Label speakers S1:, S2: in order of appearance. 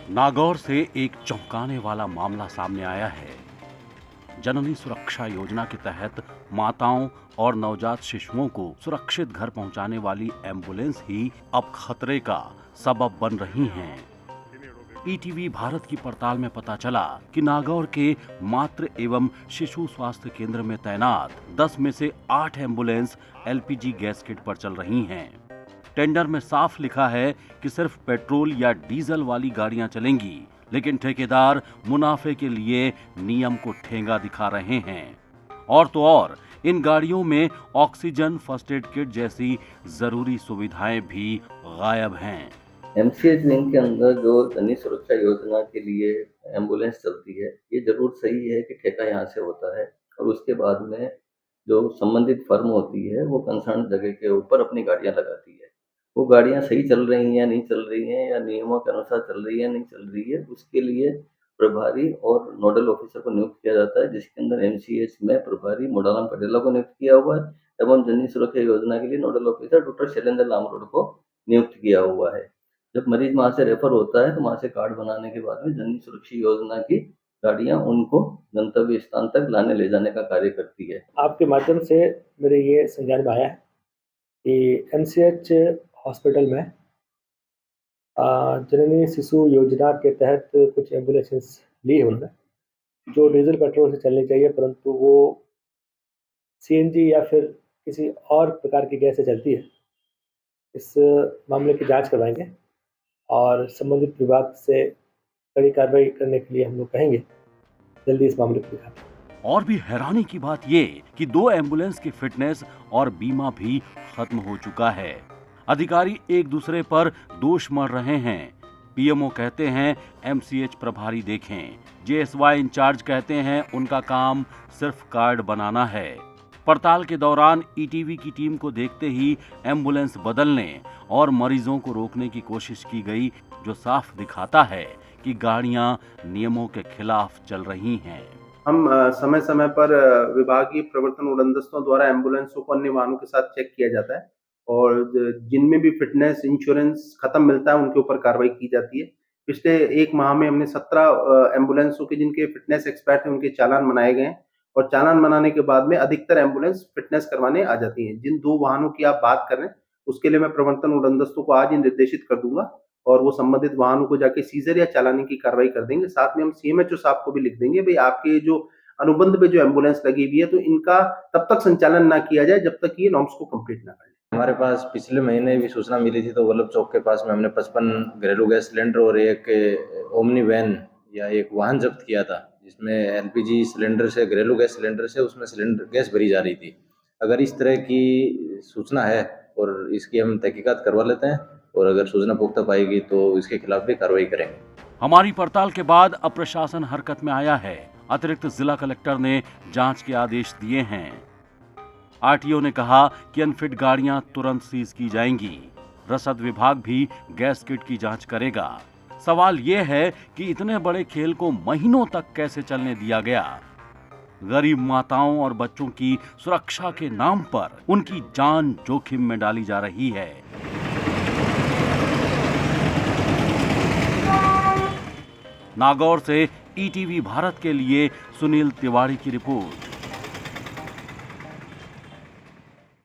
S1: नागौर से एक चौंकाने वाला मामला सामने आया है। जननी सुरक्षा योजना के तहत माताओं और नवजात शिशुओं को सुरक्षित घर पहुंचाने वाली एम्बुलेंस ही अब खतरे का सबब बन रही हैं। ईटीवी भारत की पड़ताल में पता चला कि नागौर के मातृ एवं शिशु स्वास्थ्य केंद्र में तैनात 10 में से 8 एम्बुलेंस एलपीजी गैस किट पर चल रही हैं। टेंडर में साफ लिखा है कि सिर्फ पेट्रोल या डीजल वाली गाड़ियां चलेंगी, लेकिन ठेकेदार मुनाफे के लिए नियम को ठेंगा दिखा रहे हैं। और तो और इन गाड़ियों में ऑक्सीजन, फर्स्ट एड किट जैसी जरूरी सुविधाएं भी गायब हैं।
S2: एमसीएच विंग के अंदर जो जननी सुरक्षा योजना के लिए एम्बुलेंस चलती है, ये जरूर सही है कि ठेका यहाँ से होता है और उसके बाद में जो संबंधित फर्म होती है वो कंसर्न जगह के ऊपर अपनी गाड़ियाँ लगाती है। वो गाड़ियाँ सही चल रही हैं या नहीं चल रही हैं, या नियमों के अनुसार चल रही है या नहीं चल रही है, उसके लिए प्रभारी और नोडल ऑफिसर को नियुक्त किया जाता है, जिसके अंदर एमसीएच में प्रभारी मोडाराम पटेला को नियुक्त किया हुआ है एवं जननी सुरक्षा योजना के लिए nodal officer doctor Shailendra Lamrod को नियुक्त किया हुआ है। जब मरीज वहाँ से रेफर होता है तो वहाँ से कार्ड बनाने के बाद में जननी सुरक्षा योजना की गाड़ियाँ उनको गंतव्य स्थान तक लाने ले जाने का कार्य करती है।
S3: आपके माध्यम से मेरे ये संज्ञान में आया है कि एमसीएच हॉस्पिटल में जननी शिशु योजना के तहत कुछ एम्बुलेंसेस ली है उन्होंने, जो डीजल पेट्रोल से चलनी चाहिए, परंतु वो सीएनजी या फिर किसी और प्रकार की गैस से चलती है। इस मामले की जांच करवाएंगे और संबंधित विभाग से कड़ी कार्रवाई करने के लिए हम लोग कहेंगे जल्दी इस मामले को दिखाते हैं।
S1: और भी हैरानी की बात ये कि 2 एम्बुलेंस की फिटनेस और बीमा भी खत्म हो चुका है। अधिकारी एक दूसरे पर दोष मढ़ रहे हैं। पीएमओ कहते हैं एमसीएच प्रभारी देखें, जेएसवाई इंचार्ज कहते हैं उनका काम सिर्फ कार्ड बनाना है। पड़ताल के दौरान ईटीवी की टीम को देखते ही एम्बुलेंस बदलने और मरीजों को रोकने की कोशिश की गई, जो साफ दिखाता है कि गाड़ियां नियमों के खिलाफ चल रही हैं।
S4: हम समय समय पर विभागीय प्रवर्तन उड़नदस्तों द्वारा एम्बुलेंसों को अन्य वाहनों के साथ चेक किया जाता है और जिनमें भी फिटनेस इंश्योरेंस खत्म मिलता है उनके ऊपर कार्रवाई की जाती है। पिछले 1 माह में हमने 17 एम्बुलेंसों के जिनके फिटनेस एक्सपर्ट हैं उनके चालान बनाए गए हैं और चालान बनाने के बाद में अधिकतर एम्बुलेंस फिटनेस करवाने आ जाती हैं। जिन 2 वाहनों की आप बात कर रहे हैं उसके लिए मैं प्रवर्तन उड़नदस्तों को आज ही निर्देशित कर दूंगा और वो संबंधित वाहनों को जाके सीजर या चालानी की कार्रवाई कर देंगे। साथ में हम सीएमएचओ साहब को भी लिख देंगे, भाई आपके जो अनुबंध पे जो एम्बुलेंस लगी हुई है तो इनका तब तक संचालन ना किया जाए जब तक ये नॉर्म्स को कंप्लीट ना कर ले।
S5: हमारे पास पिछले महीने भी सूचना मिली थी, तो वल्लभ चौक के पास में हमने 55 घरेलू गैस सिलेंडर और एक ओमनी वैन या एक वाहन जब्त किया था, जिसमें एलपीजी सिलेंडर से, घरेलू गैस सिलेंडर से उसमें सिलेंडर गैस भरी जा रही थी। अगर इस तरह की सूचना है और इसकी हम तहकीकात करवा लेते हैं और अगर सूचना पुख्ता पाएगी तो इसके खिलाफ भी कार्रवाई करेंगे।
S1: हमारी पड़ताल के बाद अब प्रशासन हरकत में आया है। अतिरिक्त जिला कलेक्टर ने जांच के आदेश दिए हैं। आरटीओ ने कहा कि अनफिट गाड़ियां तुरंत सीज की जाएंगी। रसद विभाग भी गैस किट की जांच करेगा। सवाल ये है कि इतने बड़े खेल को महीनों तक कैसे चलने दिया गया। गरीब माताओं और बच्चों की सुरक्षा के नाम पर उनकी जान जोखिम में डाली जा रही है। नागौर से ईटीवी भारत के लिए सुनील तिवारी की रिपोर्ट।